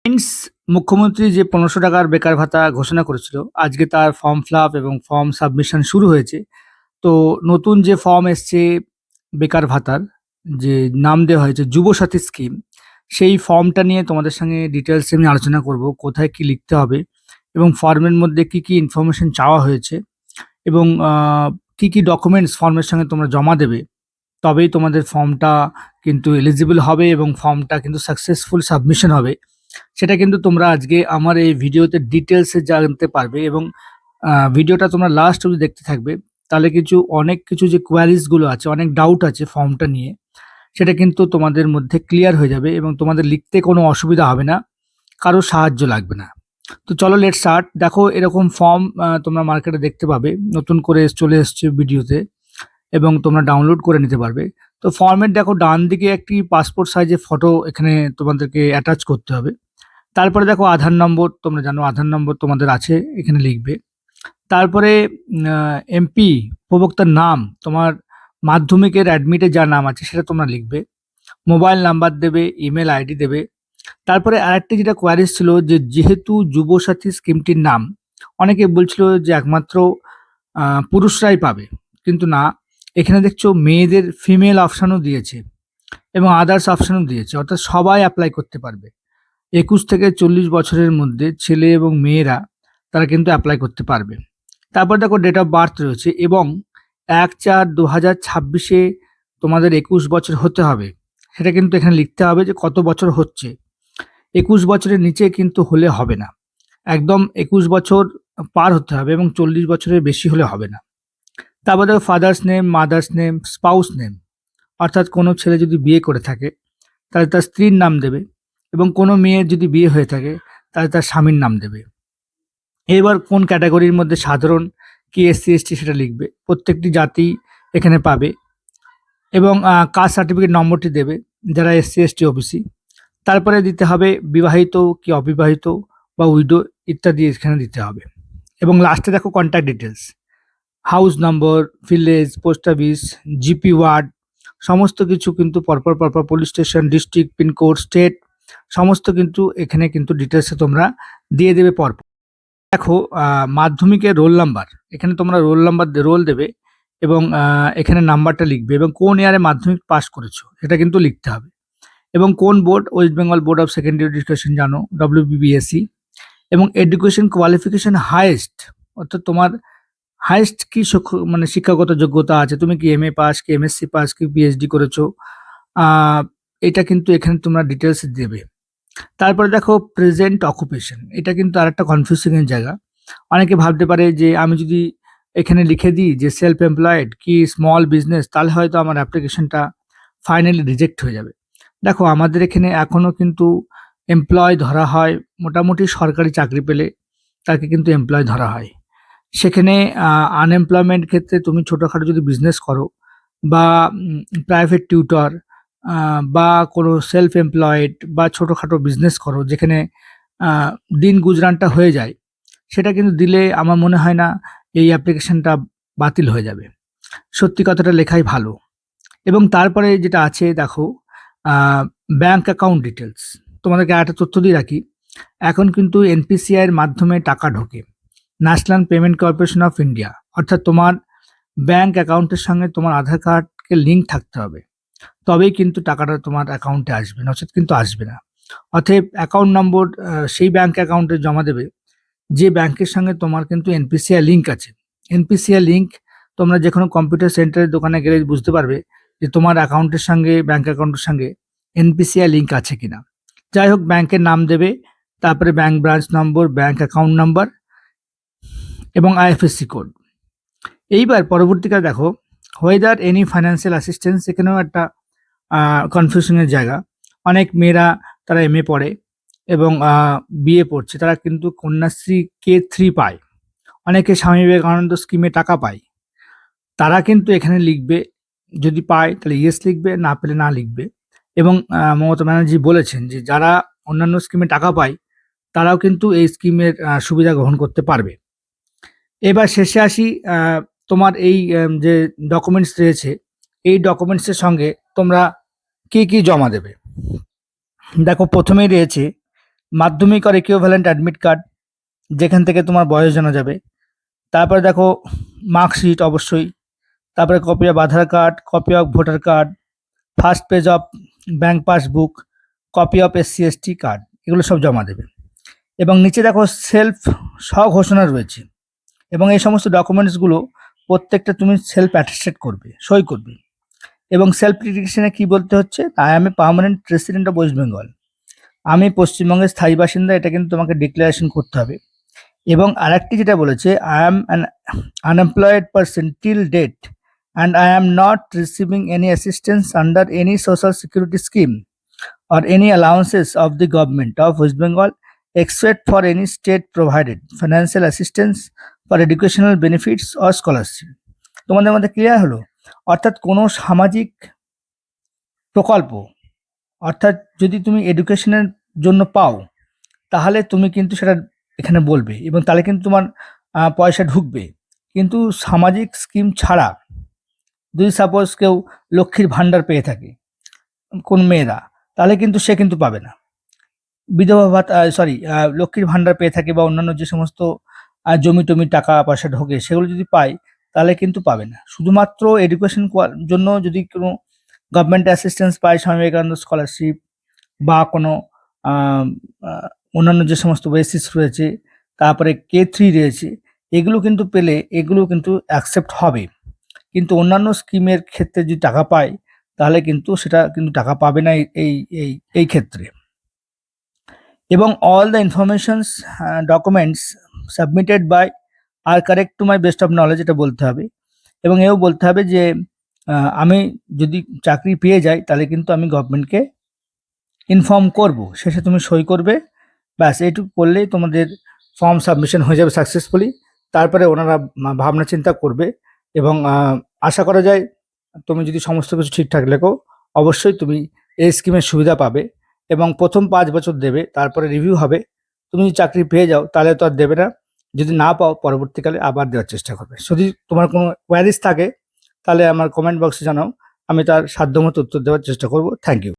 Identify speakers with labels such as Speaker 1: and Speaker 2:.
Speaker 1: Means মুখ্যমন্ত্রী যে ১৫০০ টাকার বেকার ভাতা ঘোষণা করেছিল, আজকে তার ফর্ম ফিল-আপ এবং ফর্ম সাবমিশন শুরু হয়েছে। তো নতুন যে ফর্ম এসছে বেকার ভাতার, যে নাম দেওয়া হয়েছে যুবসাথী স্কিম, সেই ফর্মটা নিয়ে তোমাদের সঙ্গে ডিটেইলসে আমি আলোচনা করব। কোথায় কি লিখতে হবে এবং ফর্মের মধ্যে কি, কি ইনফরমেশন চাওয়া হয়েছে এবং কি, কি ডকুমেন্টস ফর্মের সঙ্গে তোমরা জমা দেবে। তবেই তোমাদের ফর্মটা কিন্তু এলিজিবল হবে এবং ফর্মটা কিন্তু সাকসেসফুল সাবমিশন হবে। সেটা কিন্তু তোমরা আজকে আমার এই ভিডিওতে ডিটেলসে জানতে পারবে এবং ভিডিওটা তোমরা লাস্ট অবধি দেখতে থাকবে। তাহলে অনেক কিছু যে কোয়ারিজগুলো আছে, অনেক ডাউট আছে ফর্মটা নিয়ে, সেটা কিন্তু তোমাদের মধ্যে ক্লিয়ার হয়ে যাবে এবং তোমাদের লিখতে কোনো অসুবিধা হবে না, কারো সাহায্য লাগবে না। তো চলো লেটস স্টার্ট। দেখো এরকম ফর্ম তোমরা মার্কেটে দেখতে পাবে, নতুন করে চলে এসছে ভিডিওতে এবং তোমরা ডাউনলোড করে নিতে পারবে। তো ফর্মের দেখো ডান দিকে একটি পাসপোর্ট সাইজের ফটো এখানে তোমাদেরকে অ্যাটাচ করতে হবে। তারপরে দেখো আধার নম্বর, তোমরা জানো আধার নম্বর তোমাদের আছে, এখানে লিখবে। তারপরে এমপি উপভোক্তার নাম, তোমার মাধ্যমিকের অ্যাডমিটে যা নাম আছে সেটা তোমরা লিখবে। মোবাইল নাম্বার দেবে, ইমেল আইডি দেবে। তারপরে আরেকটি যেটা কোয়ারিজ ছিল, যে যেহেতু যুবসাথী স্কিমটির নাম, অনেকে বলছিল যে একমাত্র পুরুষরাই পাবে, কিন্তু না, এখানে দেখছো মেয়েদের ফিমেল অপশানও দিয়েছে এবং আদার্স অপশানও দিয়েছে, অর্থাৎ সবাই অ্যাপ্লাই করতে পারবে। ২১ থেকে ৪০ বছরের মধ্যে ছেলে এবং মেয়েরা তারা কিন্তু অ্যাপ্লাই করতে পারবে। তারপর দেখো ডেট অফ বার্থ রয়েছে এবং ১/৪/২০২৬-এ তোমাদের ২১ বছর হতে হবে। সেটা কিন্তু এখানে লিখতে হবে যে কত বছর হচ্ছে। ২১ বছরের নিচে কিন্তু হলে হবে না। একদম ২১ বছর পার হতে হবে এবং ৪০ বছরের বেশি হলে হবে না। তারপর দেখো father's name, mother's name, spouse name, অর্থাৎ কোনো ছেলে যদি বিয়ে করে থাকে তাহলে তার স্ত্রীর নাম দেবে এবং কোনো মেয়ের যদি বিয়ে হয়ে থাকে তাহলে তার স্বামীর নাম দেবে। এবার কোন ক্যাটাগরির মধ্যে সাধারণ কি এসসি এসটি সেটা লিখবে। প্রত্যেকটি জাতি এখানে পাবে এবং কাস্ট সার্টিফিকেট নম্বরটি দেবে যারা এসসি এসটি ওবিসি। তারপরে দিতে হবে বিবাহিত কি অবিবাহিত বা উইডো ইত্যাদি এখানে দিতে হবে। এবং লাস্টে দেখো contact details, house number, village, post office, GP ward, সমস্ত কিছু কিন্তু পরপর police station, district, pincode, state, সমস্ত কিন্তু এখানে কিন্তু ডিটেলসে তোমরা দিয়ে দেবে পরপর। দেখো মাধ্যমিকের রোল নাম্বার, এখানে তোমরা রোল নাম্বার রোল দেবে এবং এখানে নাম্বারটা লিখবে এবং কোন ইয়ারে মাধ্যমিক পাস করেছো সেটা কিন্তু লিখতে হবে। এবং কোন board, West Bengal board of secondary education, জানো WBBSE। এবং এডুকেশন কোয়ালিফিকেশন হাইয়েস্ট, অর্থাৎ তোমার হাইয়েস্ট কি মানে শিক্ষাগত যোগ্যতা আছে, তুমি কি এমএ পাস, কি এমএসসি পাস, কি পিএইচডি করেছো, এটা কিন্তু এখানে তোমরা ডিটেলস দেবে। তারপরে দেখো প্রেজেন্ট অকুপেশন, এটা কিন্তু আরেকটা কনফিউজিং এর জায়গা। অনেকে ভাবতে পারে যে আমি যদি এখানে লিখে দিই যে সেলফ এমপ্লয়েড কি স্মল বিজনেস, তাহলে হয়তো আমার অ্যাপ্লিকেশনটা ফাইনালি রিজেক্ট হয়ে যাবে। দেখো আমাদের এখানে এখনও কিন্তু এমপ্লয় ধরা হয়, মোটামুটি সরকারি চাকরি পেলে তাকে কিন্তু এমপ্লয় ধরা হয়। সেখানে আনএমপ্লয়মেন্ট ক্ষেত্রে তুমি ছোটোখাটো যদি বিজনেস করো বা প্রাইভেট টিউটর বা কোনো সেলফ এমপ্লয়েড বা ছোটোখাটো বিজনেস করো যেখানে দিন গুজরানটা হয়ে যায়, সেটা কিন্তু দিলে আমার মনে হয় না এই অ্যাপ্লিকেশনটা বাতিল হয়ে যাবে। সত্যি কথাটা লেখাই ভালো। এবং তারপরে যেটা আছে দেখো ব্যাঙ্ক অ্যাকাউন্ট ডিটেলস, তোমাদেরকে একটা তথ্য দিয়ে রাখি, এখন কিন্তু এনপিসিআইয়ের মাধ্যমে টাকা ঢোকে, national payment corporation of India, অর্থাৎ তোমার ব্যাঙ্ক অ্যাকাউন্টের সঙ্গে তোমার আধার কার্ডকে লিঙ্ক থাকতে হবে, তবেই কিন্তু টাকাটা তোমার অ্যাকাউন্টে আসবে, নচেত কিন্তু আসবে না। অতএব অ্যাকাউন্ট নম্বর সেই ব্যাঙ্ক অ্যাকাউন্টে জমা দেবে যে ব্যাংকের সঙ্গে তোমার কিন্তু এনপিসিআই লিঙ্ক আছে। এনপিসিআই লিঙ্ক তোমরা যে কোনো কম্পিউটার সেন্টারের দোকানে গেলে বুঝতে পারবে যে তোমার অ্যাকাউন্টের সঙ্গে, ব্যাঙ্ক অ্যাকাউন্টের সঙ্গে এনপিসিআই লিঙ্ক আছে কিনা। যাই হোক, ব্যাংকের নাম দেবে, তারপরে ব্যাংক ব্রাঞ্চ নম্বর, ব্যাংক অ্যাকাউন্ট নাম্বার এবং আইএফএসসি কোড। এইবার পরবর্তীকালে দেখো হোয়েদার এনি ফাইন্যান্সিয়াল অ্যাসিস্ট্যান্স, এখানেও একটা কনফিউশনের জায়গা। অনেক মেয়েরা তারা এমএ পড়ে এবং বিএ পড়ছে, তারা কিন্তু কন্যাশ্রী K3 পায়, অনেকে স্বামী বিবেকানন্দ স্কিমে টাকা পায়। তারা কিন্তু এখানে লিখবে, যদি পায় তাহলে ইয়েস লিখবে, না পেলে না লিখবে। এবং মমতা ব্যানার্জি বলেছেন যে যারা অন্যান্য স্কিমে টাকা পায় তারাও কিন্তু এই স্কিমের সুবিধা গ্রহণ করতে পারবে। এবার শেষে আসি, তোমার এই যে ডকুমেন্টস রয়েছে, এই ডকুমেন্টসের সঙ্গে তোমরা কি কি জমা দেবে। দেখো প্রথমেই রয়েছে মাধ্যমিক আর ইকুইভ্যালেন্ট অ্যাডমিট কার্ড, যেখান থেকে তোমার বয়স জানা যাবে। তারপরে দেখো মার্কশিট অবশ্যই, তারপরে copy of Aadhaar card, copy of voter card, first page of bank passbook, copy of SC/ST card, এগুলো সব জমা দেবে। এবং নিচে দেখো সেলফ স্বঘোষণা রয়েছে, এবং এই সমস্ত ডকুমেন্টসগুলো প্রত্যেকটা তুমি সেলফ অ্যাটেস্টেড করবে, সই করবে। এবং সেলফ ডিক্লারেশনে কি বলতে হচ্ছে, I am a permanent resident of West Bengal, আমি পশ্চিমবঙ্গের স্থায়ী বাসিন্দা, এটা কিন্তু তোমাকে ডিক্লারেশন করতে হবে। এবং আরেকটি যেটা বলেছে, I am an unemployed person till date and I am not receiving any assistance under any social security scheme or any allowances of the government of West Bengal except for any state provided financial assistance for educational benefits or scholarship। তোমাদের মধ্যে clear হলো? অর্থাৎ কোনো সামাজিক প্রকল্প, অর্থাৎ যদি তুমি এডুকেশনের জন্য পাও, তাহলে তুমি কিন্তু সেটা এখানে বলবে, এবং তাহলে কিন্তু তোমার পয়সা ঢুকবে। কিন্তু সামাজিক স্কিম ছাড়া যদি সাপোজ কেউ লক্ষ্মীর ভাণ্ডার পেয়ে থাকে কোন মেয়েরা, তাহলে কিন্তু সে কিন্তু পাবে না। বিধবা ভাতা, লক্ষ্মীর ভাণ্ডার পেয়ে থাকে বা অন্যান্য যে সমস্ত জমি টমি টাকা পয়সা ঢোকে, সেগুলো যদি পায় তাহলে কিন্তু পাবে না। শুধুমাত্র এডুকেশন জন্য যদি কোনো গভর্নমেন্ট অ্যাসিস্ট্যান্স পায়, স্বামী বিবেকানন্দ স্কলারশিপ বা কোনো অন্যান্য যে সমস্ত বেসিস রয়েছে, তারপরে K3 রয়েছে, এগুলো কিন্তু পেলে এগুলো কিন্তু অ্যাকসেপ্ট হবে। কিন্তু অন্যান্য স্কিমের ক্ষেত্রে যদি টাকা পায়, তাহলে কিন্তু সেটা কিন্তু টাকা পাবে না এই এই এই ক্ষেত্রে। এবং all the informations documents submitted by are correct to my best of knowledge, এটা বলতে হবে। এবং এও বলতে হবে যে আমি যদি চাকরি পেয়ে যাই, তাহলে কিন্তু আমি গভর্নমেন্টকে ইনফর্ম করব, শেষে তুমি সই করবে। ব্যাস এইটুকু করলেই তোমাদের ফর্ম সাবমিশন হয়ে যাবে সাকসেসফুলি। তারপরে ওনারা ভাবনা চিন্তা করবে, এবং আশা করা যায় তুমি যদি সমস্ত কিছু ঠিকঠাক লেখো, অবশ্যই তুমি এই স্কিমের সুবিধা পাবে। এবং প্রথম 5 বছর দেবে, তারপরে রিভিউ হবে। তুমি যদি চাকরি পেয়ে যাও, তাহলে তো আর দেবে না। যদি না পাও, পরবর্তীকালে আবার দেওয়ার চেষ্টা করবে। যদি তোমার কোনো কোয়ারিজ থাকে, তাহলে আমার কমেন্ট বক্সে জানাও, আমি তার সাধ্যমতো উত্তর দেওয়ার চেষ্টা করব। Thank you.